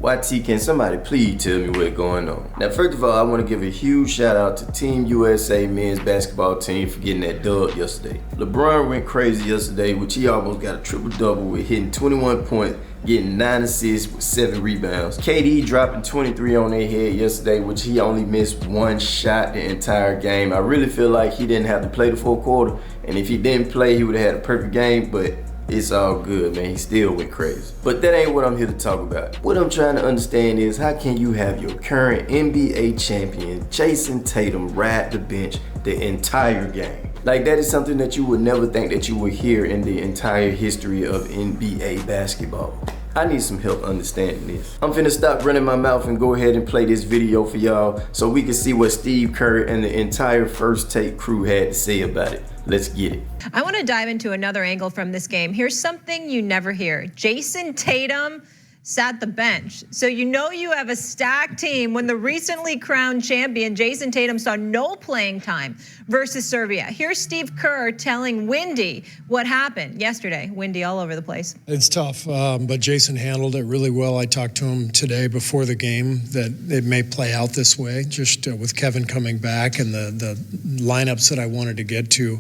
YT, can somebody please tell me what's going on? Now, first of all, I want to give a huge shout out to Team USA men's basketball team for getting that dub yesterday. LeBron went crazy yesterday, which he almost got a triple-double with hitting 21 points, getting 9 assists with 7 rebounds. KD dropping 23 on their head yesterday, which he only missed 1 shot the entire game. I really feel like he didn't have to play the full quarter, and if he didn't play, he would have had a perfect game, but it's all good, man. He still went crazy. But that ain't what I'm here to talk about. What I'm trying to understand is, how can you have your current NBA champion, Jayson Tatum, ride the bench the entire game? Like, that is something that you would never think that you would hear in the entire history of NBA basketball. I need some help understanding this. I'm finna stop running my mouth and go ahead and play this video for y'all so we can see what Steve Kerr and the entire First Take crew had to say about it. Let's get it. I want to dive into another angle from this game. Here's something you never hear. Jayson Tatum sat the bench. So you know you have a stacked team when the recently crowned champion Jayson Tatum saw no playing time versus Serbia. Here's Steve Kerr telling Wendy what happened yesterday. Wendy all over the place. It's tough, but Jayson handled it really well. I talked to him today before the game that it may play out this way, just with Kevin coming back and the lineups that I wanted to get to.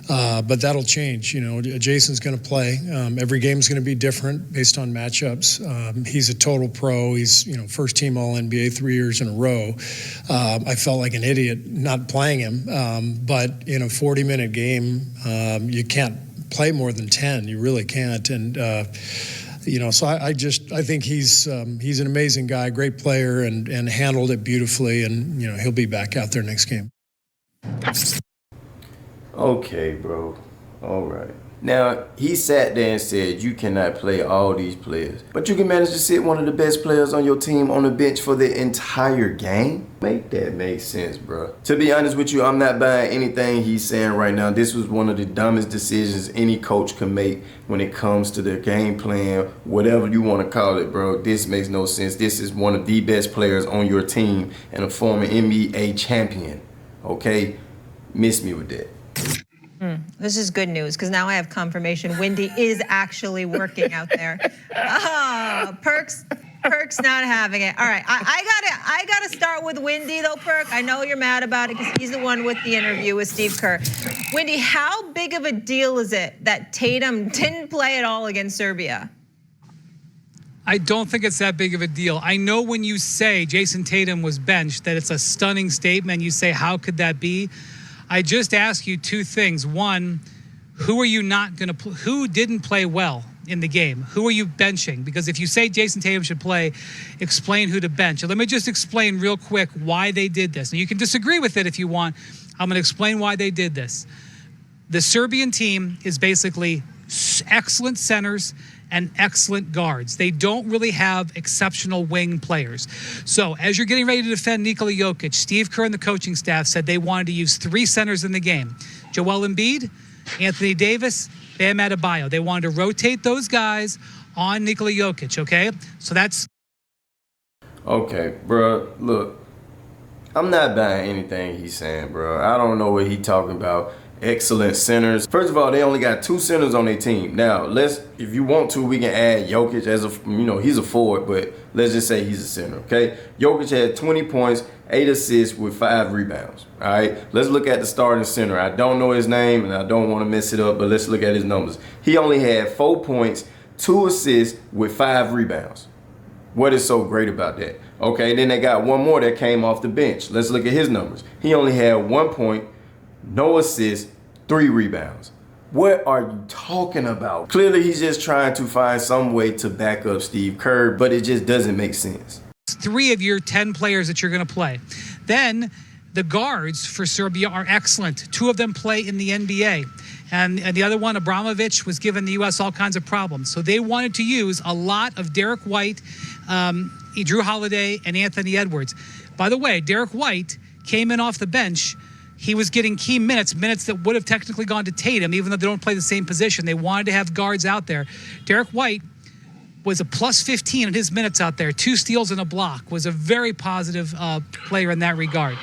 But that'll change. You know, Jayson's going to play. Every game's going to be different based on matchups. He's a total pro. He's, you know, first team All-NBA 3 years in a row. I felt like an idiot not playing him. But in a 40-minute game, you can't play more than 10. You really can't. And you know, so I think he's an amazing guy, great player, and handled it beautifully. And you know, he'll be back out there next game. Okay, bro. All right. Now, he sat there and said you cannot play all these players, but you can manage to sit one of the best players on your team on the bench for the entire game? Make that make sense, bro. To be honest with you, I'm not buying anything he's saying right now. This was one of the dumbest decisions any coach can make when it comes to their game plan, whatever you want to call it, bro. This makes no sense. This is one of the best players on your team and a former NBA champion, okay? Miss me with that. This is good news because now I have confirmation Wendy is actually working out there. Oh, Perk's not having it. All right, I gotta start with Wendy though, Perk. I know you're mad about it because he's the one with the interview with Steve Kerr. Wendy, how big of a deal is it that Tatum didn't play at all against Serbia? I don't think it's that big of a deal. I know when you say Jayson Tatum was benched that it's a stunning statement. You say, how could that be? I just ask you 2 things. One, who are you not going to who didn't play well in the game? Who are you benching? Because if you say Jayson Tatum should play, explain who to bench. And let me just explain real quick why they did this. Now, you can disagree with it if you want. I'm going to explain why they did this. The Serbian team is basically excellent centers and excellent guards. They don't really have exceptional wing players. So as you're getting ready to defend Nikola Jokic, Steve Kerr and the coaching staff said they wanted to use 3 centers in the game. Joel Embiid, Anthony Davis, Bam Adebayo. They wanted to rotate those guys on Nikola Jokic, okay? So that's... Okay, bro, look. I'm not buying anything he's saying, bro. I don't know what he's talking about. Excellent centers. First of all, they only got 2 centers on their team. Now, if you want to, we can add Jokic as a, you know, he's a forward, but let's just say he's a center, okay? Jokic had 20 points, 8 assists with 5 rebounds, all right? Let's look at the starting center. I don't know his name, and I don't want to mess it up, but let's look at his numbers. He only had 4 points, 2 assists with 5 rebounds. What is so great about that? Okay, then they got one more that came off the bench. Let's look at his numbers. He only had 1 point, no assists, 3 rebounds. What are you talking about? Clearly, he's just trying to find some way to back up Steve Kerr, but it just doesn't make sense. 3 of your 10 players that you're going to play. Then the guards for Serbia are excellent. 2 of them play in the NBA. And the other one, Abramovich, was giving the U.S. all kinds of problems. So they wanted to use a lot of Derek White, Drew Holiday, and Anthony Edwards. By the way, Derek White came in off the bench. He was getting key minutes that would have technically gone to Tatum, even though they don't play the same position. They wanted to have guards out there. Derek White was a plus 15 in his minutes out there, 2 steals and a block, was a very positive player in that regard.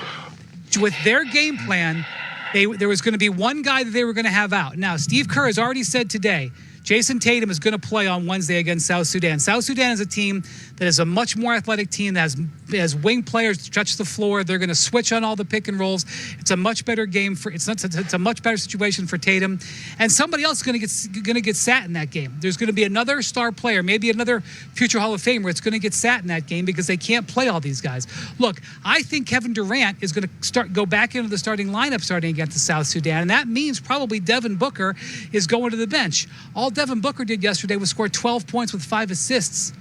With their game plan, there was going to be one guy that they were going to have out. Now, Steve Kerr has already said today, Jayson Tatum is going to play on Wednesday against South Sudan. South Sudan is a team that is a much more athletic team that has wing players to stretch the floor. They're going to switch on all the pick and rolls. It's a much better game it's a much better situation for Tatum, and somebody else is going to get sat in that game. There's going to be another star player, maybe another future Hall of Famer. It's going to get sat in that game because they can't play all these guys. Look, I think Kevin Durant is going to go back into the starting lineup starting against the South Sudan, and that means probably Devin Booker is going to the bench. All Devin Booker did yesterday was score 12 points with 5 assists.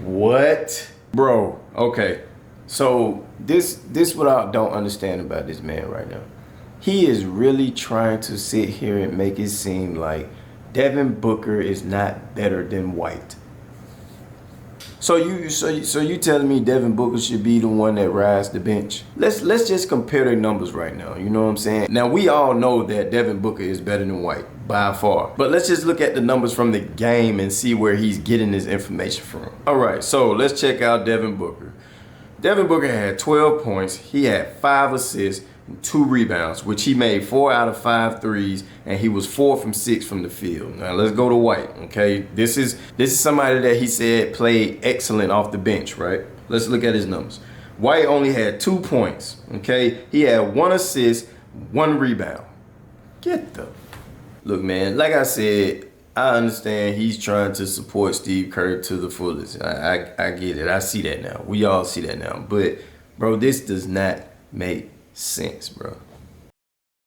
What? Bro, okay. So this what I don't understand about this man right now. He is really trying to sit here and make it seem like Devin Booker is not better than White. So you telling me Devin Booker should be the one that rides the bench? Let's just compare their numbers right now. You know what I'm saying? Now we all know that Devin Booker is better than White by far. But let's just look at the numbers from the game and see where he's getting his information from. All right, so let's check out Devin Booker. Devin Booker had 12 points. He had 5 assists, 2 rebounds, which he made 4 out of 5 threes, and he was 4 from 6 from the field. Now let's go to White, okay? This is somebody that he said played excellent off the bench, right? Let's look at his numbers. White only had 2 points, okay? He had 1 assist, 1 rebound. Look, man, like I said, I understand he's trying to support Steve Kerr to the fullest. I get it. I see that now. We all see that now. But, bro, this does not make sense, bro.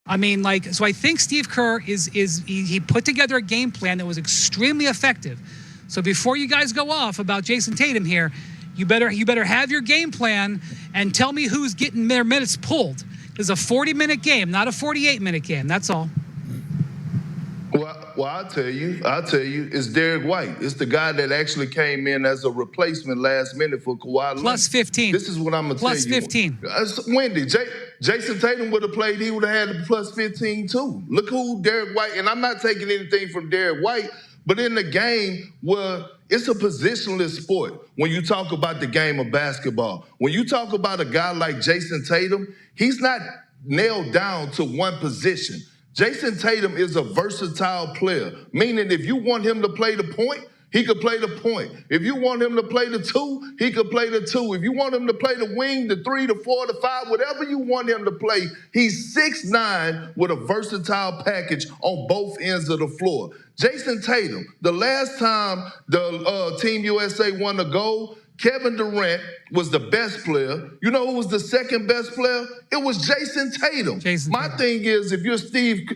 I mean, so I think Steve Kerr he put together a game plan that was extremely effective. So before you guys go off about Jayson Tatum here, you better have your game plan and tell me who's getting their minutes pulled. It's a 40-minute game, not a 48-minute game. That's all. Well, I'll tell you, it's Derek White. It's the guy that actually came in as a replacement last minute for Kawhi Leonard. Plus 15. This is what I'm going to tell you. Plus 15. Wendy, Jayson Tatum would have played, he would have had a plus 15 too. Look who Derek White, and I'm not taking anything from Derek White, but in the game where it's a positionless sport when you talk about the game of basketball. When you talk about a guy like Jayson Tatum, he's not nailed down to one position. Jayson Tatum is a versatile player, meaning if you want him to play the point, he could play the point. If you want him to play the 2, he could play the 2. If you want him to play the wing, the 3, the 4, the 5, whatever you want him to play, he's 6'9" with a versatile package on both ends of the floor. Jayson Tatum, the last time the Team USA won a gold, Kevin Durant was the best player. You know who was the second best player? It was Jayson Tatum. My thing is, if you're Steve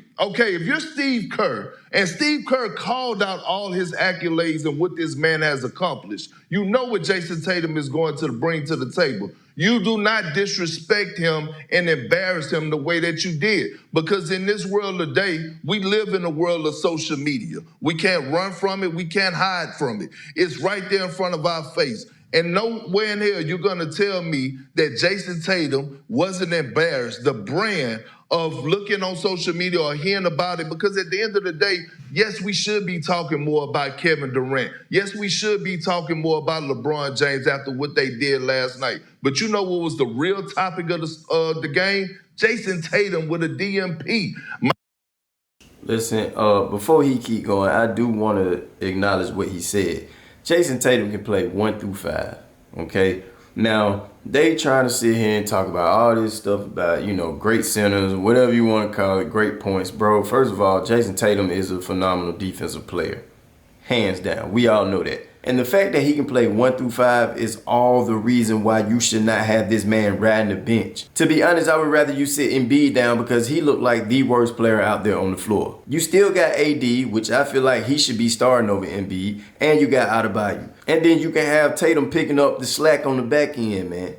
Kerr, and Steve Kerr called out all his accolades and what this man has accomplished, you know what Jayson Tatum is going to bring to the table. You do not disrespect him and embarrass him the way that you did. Because in this world today, we live in a world of social media. We can't run from it. We can't hide from it. It's right there in front of our face. And nowhere in here you're going to tell me that Jayson Tatum wasn't embarrassed. The brand of looking on social media or hearing about it, because at the end of the day, yes, we should be talking more about Kevin Durant. Yes, we should be talking more about LeBron James after what they did last night. But you know what was the real topic of the game? Jayson Tatum with a DMP. Listen, before he keep going, I do want to acknowledge what he said. Jayson Tatum can play 1 through 5, okay? Now, they trying to sit here and talk about all this stuff about, great centers, whatever you want to call it, great points. Bro, first of all, Jayson Tatum is a phenomenal defensive player. Hands down. We all know that. And the fact that he can play 1 through 5 is all the reason why you should not have this man riding the bench. To be honest, I would rather you sit Embiid down because he looked like the worst player out there on the floor. You still got AD, which I feel like he should be starting over Embiid, and you got Adebayo. And then you can have Tatum picking up the slack on the back end, man.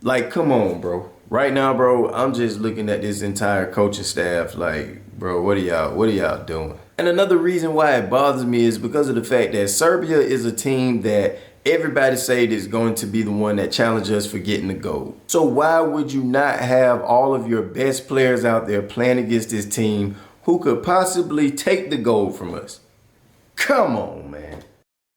Like, come on, bro. Right now, bro, I'm just looking at this entire coaching staff like, bro, what are y'all doing? And another reason why it bothers me is because of the fact that Serbia is a team that everybody said is going to be the one that challenges us for getting the gold. So why would you not have all of your best players out there playing against this team who could possibly take the gold from us? Come on, man.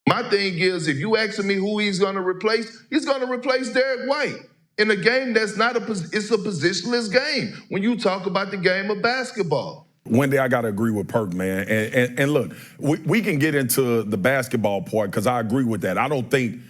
My thing is, if you asking me who he's going to replace Derek White. In a game that's it's a positionless game when you talk about the game of basketball. Wendy, I got to agree with Perk, man. And look, we can get into the basketball part because I agree with that. I don't think,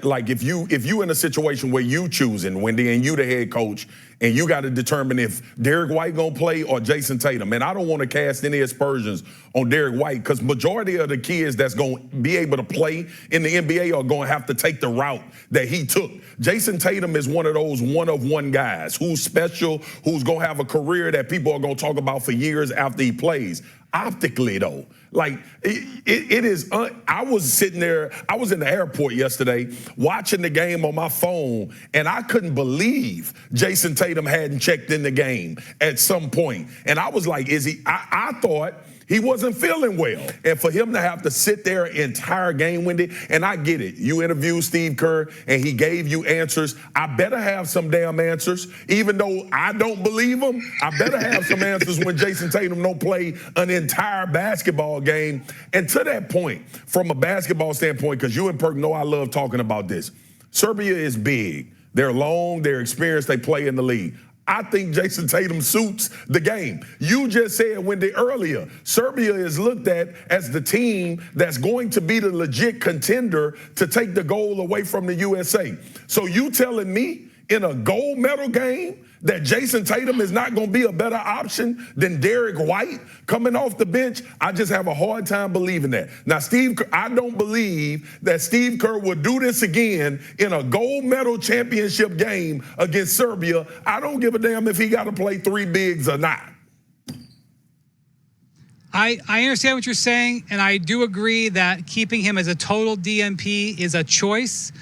like, if you in a situation where you choosing, Wendy, and you the head coach, and you got to determine if Derek White gonna play or Jayson Tatum. And I don't want to cast any aspersions on Derek White because majority of the kids that's gonna be able to play in the NBA are gonna have to take the route that he took. Jayson Tatum is one of those one-of-one guys who's special, who's gonna have a career that people are gonna talk about for years after he plays. Optically, though, like it is. I was sitting there. I was in the airport yesterday watching the game on my phone, and I couldn't believe Jayson Tatum hadn't checked in the game at some point. And I was like, "Is he?" I thought he wasn't feeling well, and for him to have to sit there entire game, Wendy. And I get it. You interviewed Steve Kerr, and he gave you answers. I better have some damn answers, even though I don't believe him. I better have some answers when Jayson Tatum don't play an entire basketball game. And to that point, from a basketball standpoint, because you and Perk know I love talking about this. Serbia is big. They're long. They're experienced. They play in the league. I think Jayson Tatum suits the game. You just said, Wendy, earlier, Serbia is looked at as the team that's going to be the legit contender to take the gold away from the USA. So you telling me in a gold medal game that Jayson Tatum is not going to be a better option than Derek White coming off the bench? I just have a hard time believing that. Now, I don't believe that Steve Kerr would do this again in a gold medal championship game against Serbia. I don't give a damn if he got to play three bigs or not. I understand what you're saying, and I do agree that keeping him as a total DNP is a choice,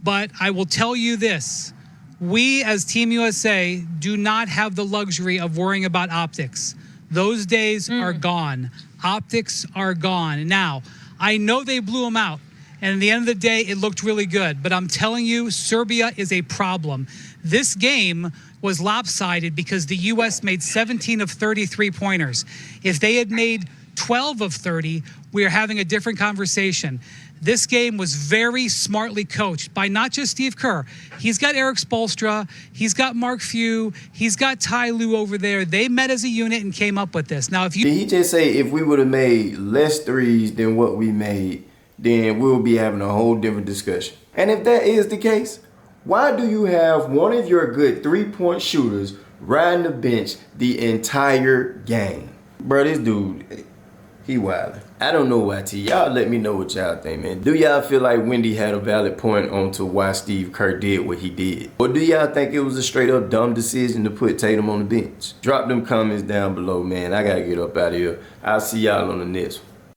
but I will tell you this. We, as Team USA, do not have the luxury of worrying about optics. Those days are gone. Optics are gone. Now, I know they blew them out, and at the end of the day, it looked really good. But I'm telling you, Serbia is a problem. This game was lopsided because the U.S. made 17 of 30 three-pointers. If they had made 12 of 30, we are having a different conversation. This game was very smartly coached by not just Steve Kerr. He's got Eric Spoelstra. He's got Mark Few. He's got Ty Lue over there. They met as a unit and came up with this. Now, if you... Did he just say if we would have made less threes than what we made, then we'll be having a whole different discussion? And if that is the case, why do you have one of your good three-point shooters riding the bench the entire game? Bro, this dude... he wildin'. I don't know, YT. Y'all let me know what y'all think, man. Do y'all feel like Wendy had a valid point onto why Steve Kerr did what he did? Or do y'all think it was a straight up dumb decision to put Tatum on the bench? Drop them comments down below, man. I gotta get up out of here. I'll see y'all on the next one.